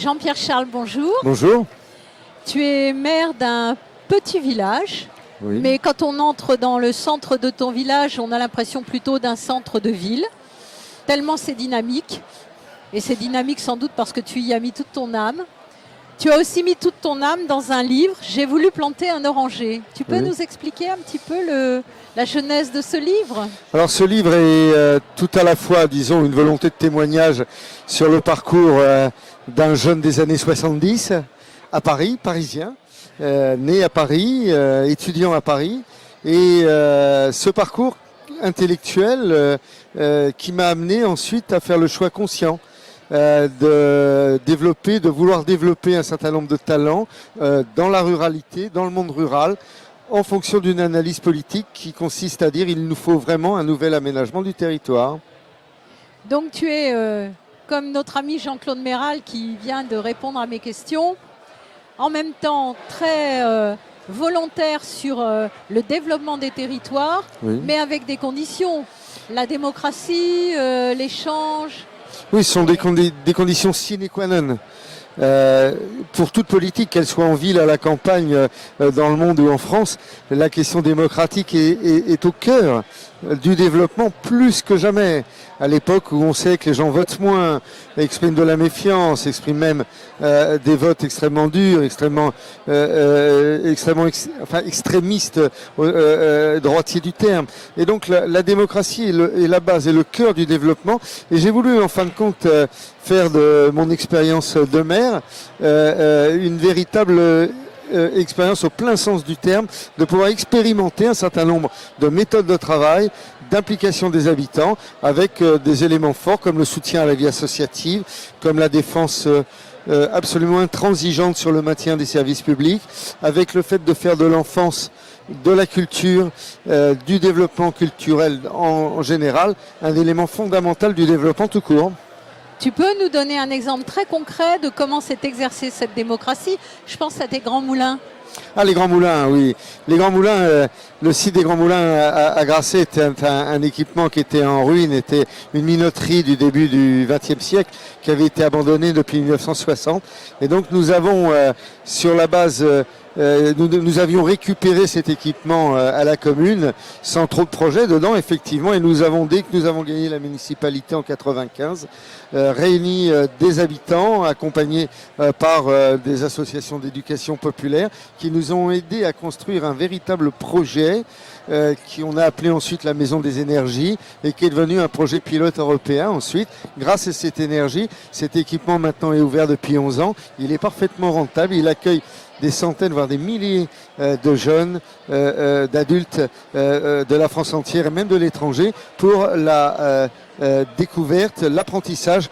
Jean-Pierre Charles, bonjour. Bonjour. Tu es maire d'un petit village, Oui. mais quand on entre dans le centre de ton village, on a l'impression plutôt d'un centre de ville, tellement c'est dynamique. Et c'est dynamique sans doute parce que tu y as mis toute ton âme. Tu as aussi mis toute ton âme dans un livre, J'ai voulu planter un oranger. Tu peux nous expliquer un petit peu la genèse de ce livre? Alors ce livre est tout à la fois, disons, une volonté de témoignage sur le parcours d'un jeune des années 70 à Paris, parisien, né à Paris, étudiant à Paris. Et ce parcours intellectuel qui m'a amené ensuite à faire le choix conscient de vouloir développer un certain nombre de talents dans la ruralité, dans le monde rural, en fonction d'une analyse politique qui consiste à dire il nous faut vraiment un nouvel aménagement du territoire. Donc tu es comme notre ami Jean-Claude Méral qui vient de répondre à mes questions, en même temps très volontaire sur le développement des territoires, Oui. mais avec des conditions. La démocratie, l'échange. Oui, ce sont des conditions sine qua non. Pour toute politique, qu'elle soit en ville, à la campagne, dans le monde ou en France, la question démocratique est au cœur du développement plus que jamais. À l'époque où on sait que les gens votent moins, expriment de la méfiance, expriment même des votes extrêmement durs, extrémistes, droitiers du terme. Et donc la démocratie est la base et le cœur du développement. Et j'ai voulu en fin de compte faire de mon expérience de maire une véritable expérience au plein sens du terme, de pouvoir expérimenter un certain nombre de méthodes de travail, d'implication des habitants, avec des éléments forts comme le soutien à la vie associative, comme la défense absolument intransigeante sur le maintien des services publics, avec le fait de faire de l'enfance, de la culture, du développement culturel en général, un élément fondamental du développement tout court. Tu peux nous donner un exemple très concret de comment s'est exercée cette démocratie? Je pense à tes Grands Moulins. Ah, les Grands Moulins, oui. Les Grands Moulins, le site des Grands Moulins à Grasset était un équipement qui était en ruine, était une minoterie du début du XXe siècle qui avait été abandonnée depuis 1960. Et donc nous avons, sur la base, nous avions récupéré cet équipement à la commune sans trop de projets dedans, effectivement. Et nous avons, dès que nous avons gagné la municipalité en 95, réuni des habitants accompagnés par des associations d'éducation populaire qui nous ont aidés à construire un véritable projet qu'on a appelé ensuite la Maison des Énergies et qui est devenu un projet pilote européen ensuite. Grâce à cette énergie, cet équipement maintenant est ouvert depuis 11 ans. Il est parfaitement rentable. Il accueille des centaines, voire des milliers de jeunes, d'adultes de la France entière et même de l'étranger pour la découverte, l'apprentissage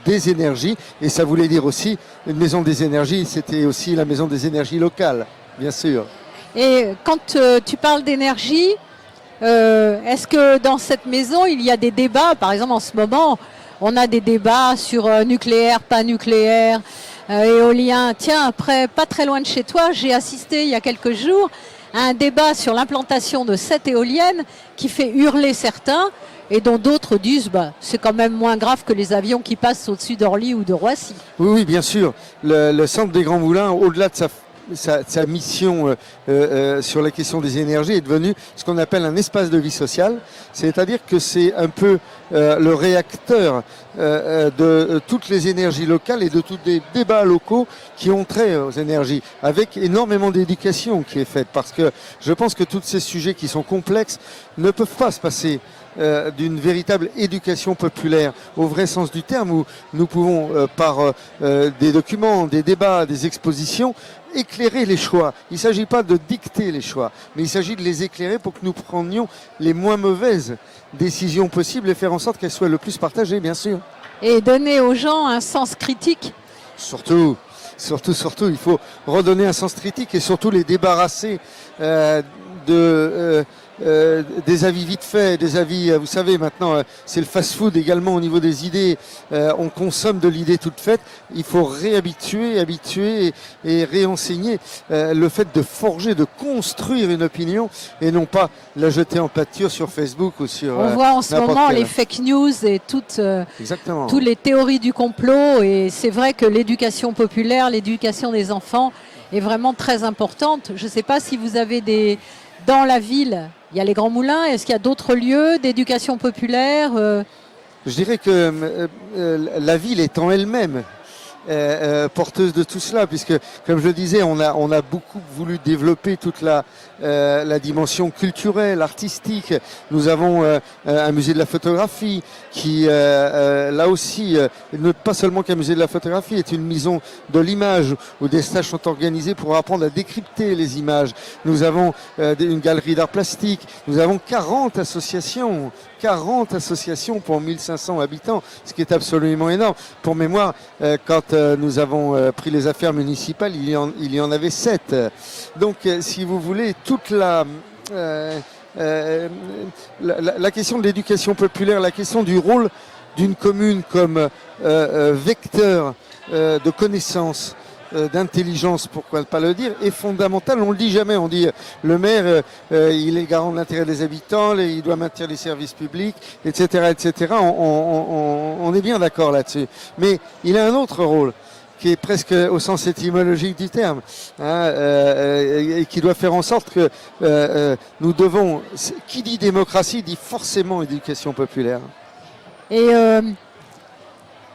des énergies. Et ça voulait dire aussi une maison des énergies, c'était aussi la maison des énergies locales, bien sûr. Et quand tu parles d'énergie, est-ce que dans cette maison, il y a des débats? Par exemple, en ce moment, on a des débats sur nucléaire, pas nucléaire, éolien. Tiens, après, pas très loin de chez toi, j'ai assisté il y a quelques jours à un débat sur l'implantation de 7 éoliennes qui fait hurler certains et dont d'autres disent c'est quand même moins grave que les avions qui passent au-dessus d'Orly ou de Roissy. Oui, bien sûr. Le centre des Grands Moulins, au-delà de sa mission sur la question des énergies, est devenu ce qu'on appelle un espace de vie sociale. C'est-à-dire que c'est un peu le réacteur de toutes les énergies locales et de tous les débats locaux qui ont trait aux énergies, avec énormément d'éducation qui est faite. Parce que je pense que tous ces sujets qui sont complexes ne peuvent pas se passer d'une véritable éducation populaire au vrai sens du terme, où nous pouvons par des documents, des débats, des expositions éclairer les choix. Il ne s'agit pas de dicter les choix, mais il s'agit de les éclairer pour que nous prenions les moins mauvaises décisions possibles et faire en sorte qu'elles soient le plus partagées, bien sûr. Et donner aux gens un sens critique. Surtout, il faut redonner un sens critique et surtout les débarrasser des avis vite faits, des avis, vous savez, maintenant, c'est le fast-food également au niveau des idées. On consomme de l'idée toute faite. Il faut habituer et réenseigner le fait de forger, de construire une opinion et non pas la jeter en pâture sur Facebook ou sur. On voit en ce moment les fake news et toutes les théories du complot. Et c'est vrai que l'éducation populaire, l'éducation des enfants est vraiment très importante. Je ne sais pas si vous avez dans la ville, il y a les Grands Moulins. Est-ce qu'il y a d'autres lieux d'éducation populaire Je dirais que la ville est en elle-même porteuse de tout cela, puisque, comme je le disais, on a beaucoup voulu développer toute la dimension culturelle, artistique. Nous avons un musée de la photographie qui, là aussi, pas seulement qu'un musée de la photographie, est une maison de l'image où des stages sont organisés pour apprendre à décrypter les images. Nous avons une galerie d'art plastique. Nous avons 40 associations pour 1500 habitants, ce qui est absolument énorme. Pour mémoire, quand nous avons pris les affaires municipales, il y en avait 7. Donc, si vous voulez, toute la question de l'éducation populaire, la question du rôle d'une commune comme vecteur de connaissances, d'intelligence, pourquoi ne pas le dire, est fondamentale. On ne le dit jamais. On dit le maire, il est garant de l'intérêt des habitants, il doit maintenir les services publics, etc., etc. On est bien d'accord là-dessus. Mais il a un autre rôle qui est presque au sens étymologique du terme, et qui doit faire en sorte que nous devons. Qui dit démocratie dit forcément éducation populaire. Et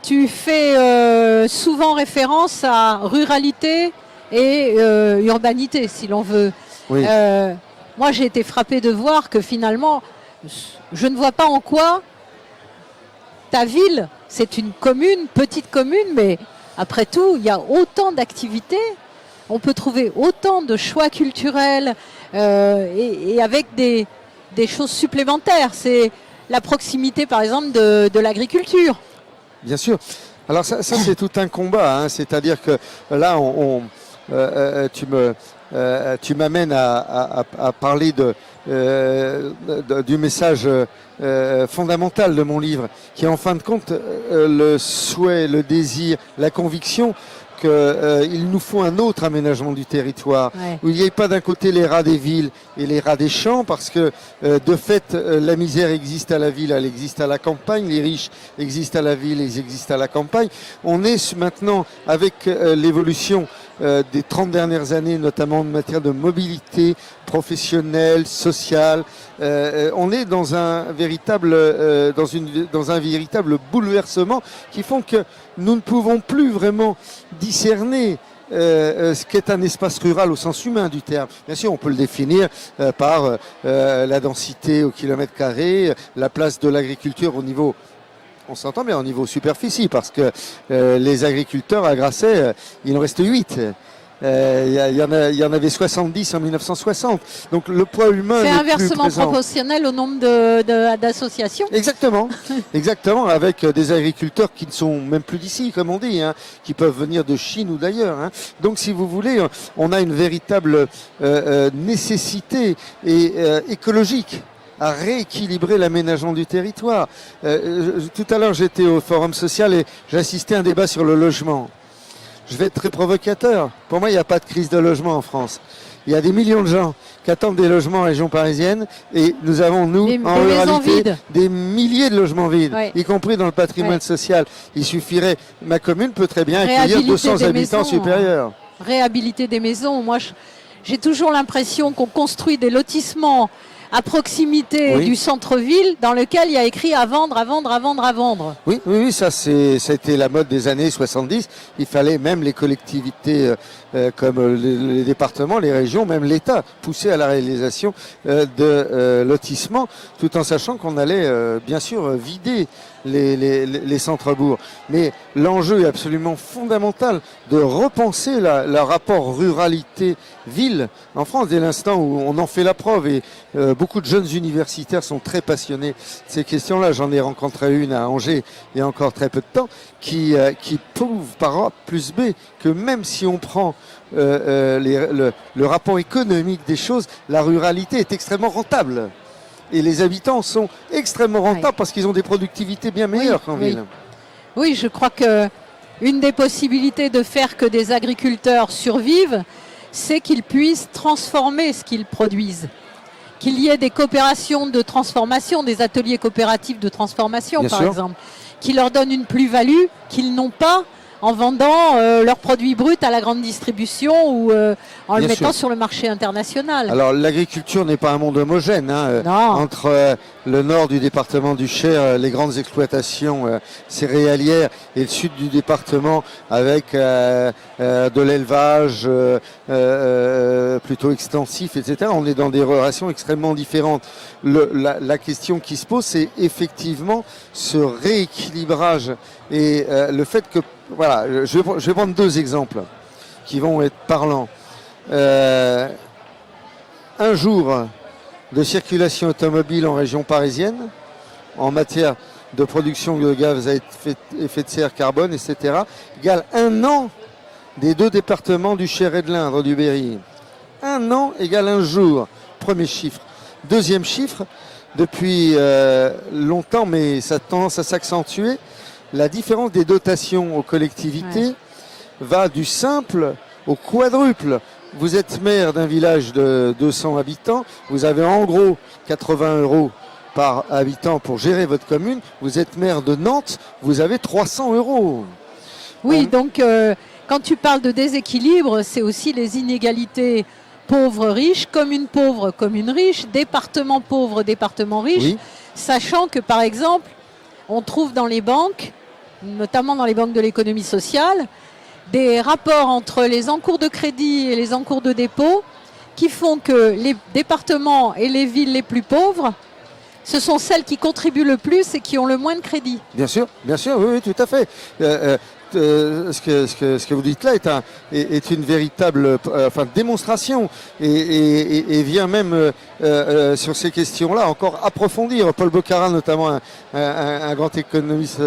tu fais souvent référence à ruralité et urbanité, si l'on veut. Oui. Moi, j'ai été frappée de voir que finalement, je ne vois pas en quoi ta ville, c'est une commune, petite commune, mais après tout, il y a autant d'activités. On peut trouver autant de choix culturels et avec des choses supplémentaires. C'est la proximité, par exemple, de l'agriculture. Bien sûr. Alors ça c'est tout un combat, hein. C'est-à-dire que là, tu m'amènes à parler du message fondamental de mon livre, qui est en fin de compte le souhait, le désir, la conviction qu'il nous faut un autre aménagement du territoire, où il n'y ait pas d'un côté les rats des villes et les rats des champs, parce que de fait la misère existe à la ville, elle existe à la campagne, les riches existent à la ville, ils existent à la campagne. On est maintenant avec l'évolution des 30 dernières années, notamment en matière de mobilité professionnelle, sociale, on est dans un véritable bouleversement qui font que nous ne pouvons plus vraiment discerner ce qu'est un espace rural au sens humain du terme. Bien sûr, on peut le définir par la densité au kilomètre carré, la place de l'agriculture au niveau, on s'entend bien, au niveau superficie, parce que les agriculteurs à Grasset, il en reste 8. Il y en avait 70 en 1960. Donc le poids humain c'est n'est plus inversement présent. Proportionnel au nombre d'associations. Exactement, exactement, avec des agriculteurs qui ne sont même plus d'ici, comme on dit, hein, qui peuvent venir de Chine ou d'ailleurs. Hein. Donc si vous voulez, on a une véritable nécessité écologique à rééquilibrer l'aménagement du territoire. Tout à l'heure, j'étais au Forum social et j'assistais à un débat sur le logement. Je vais être très provocateur. Pour moi, il n'y a pas de crise de logement en France. Il y a des millions de gens qui attendent des logements en région parisienne et nous avons, nous, en ruralité, des milliers de logements vides, y compris dans le patrimoine social. Il suffirait, ma commune peut très bien accueillir 200 habitants supérieurs. Réhabiliter des maisons. Moi, j'ai toujours l'impression qu'on construit des lotissements à proximité du centre-ville dans lequel il y a écrit à vendre, à vendre, à vendre, à vendre. Oui, ça a été la mode des années 70. Il fallait même les collectivités comme les départements, les régions, même l'État, pousser à la réalisation de lotissements, tout en sachant qu'on allait bien sûr vider les centres-bourgs. Mais l'enjeu est absolument fondamental de repenser le rapport ruralité-ville en France, dès l'instant où on en fait la preuve. Et beaucoup de jeunes universitaires sont très passionnés de ces questions-là. J'en ai rencontré une à Angers il y a encore très peu de temps qui prouve par A plus B que même si on prend le rapport économique des choses, la ruralité est extrêmement rentable. Et les habitants sont extrêmement rentables parce qu'ils ont des productivités bien meilleures qu'en ville. Oui, je crois que une des possibilités de faire que des agriculteurs survivent, c'est qu'ils puissent transformer ce qu'ils produisent. Qu'il y ait des coopérations de transformation, des ateliers coopératifs de transformation, Bien par sûr. exemple, qui leur donnent une plus-value qu'ils n'ont pas en vendant leurs produits bruts à la grande distribution ou en le Bien mettant sûr. sur le marché international. Alors l'agriculture n'est pas un monde homogène. Non. Entre le nord du département du Cher, les grandes exploitations céréalières, et le sud du département avec de l'élevage plutôt extensif, etc. On est dans des relations extrêmement différentes. La question qui se pose, c'est effectivement ce rééquilibrage et le fait que, voilà, je vais prendre deux exemples qui vont être parlants. Un jour de circulation automobile en région parisienne en matière de production de gaz à effet de serre, carbone, etc. égale un an des deux départements du Cher et de l'Indre, du Berry. Un an égale un jour. Premier chiffre. Deuxième chiffre, depuis longtemps, mais ça tendance à s'accentuer, la différence des dotations aux collectivités va du simple au quadruple. Vous êtes maire d'un village de 200 habitants, vous avez en gros 80 € par habitant pour gérer votre commune. Vous êtes maire de Nantes, vous avez 300 €. Oui, donc quand tu parles de déséquilibre, c'est aussi les inégalités pauvres-riches, commune pauvre, commune riche, département pauvre, département riche, Oui. sachant que par exemple, on trouve dans les banques, notamment dans les banques de l'économie sociale, des rapports entre les encours de crédit et les encours de dépôt qui font que les départements et les villes les plus pauvres, ce sont celles qui contribuent le plus et qui ont le moins de crédit. Bien sûr, oui, tout à fait. Ce que vous dites là est une véritable démonstration et vient même sur ces questions-là encore approfondir. Paul Boccarat, notamment un grand économiste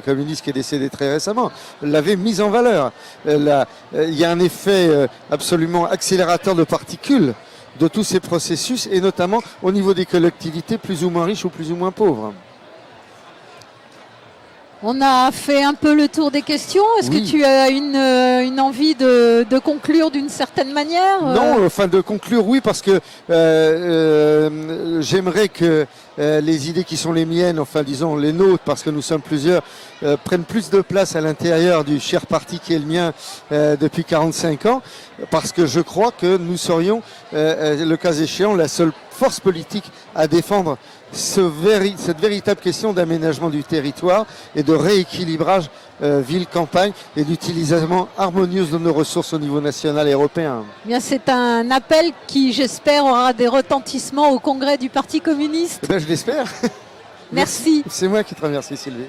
communiste qui est décédé très récemment, l'avait mise en valeur. Il y a un effet absolument accélérateur de particules de tous ces processus et notamment au niveau des collectivités plus ou moins riches ou plus ou moins pauvres. On a fait un peu le tour des questions. Est-ce Oui. que tu as une envie de conclure d'une certaine manière Non, de conclure, oui, parce que j'aimerais que les idées qui sont les miennes, disons les nôtres, parce que nous sommes plusieurs, prennent plus de place à l'intérieur du cher parti qui est le mien depuis 45 ans, parce que je crois que nous serions, le cas échéant, la seule force politique à défendre cette véritable question d'aménagement du territoire et de rééquilibrage ville-campagne et d'utilisation harmonieuse de nos ressources au niveau national et européen. Bien, c'est un appel qui, j'espère, aura des retentissements au congrès du Parti communiste. Je l'espère. Merci. C'est moi qui te remercie, Sylvie.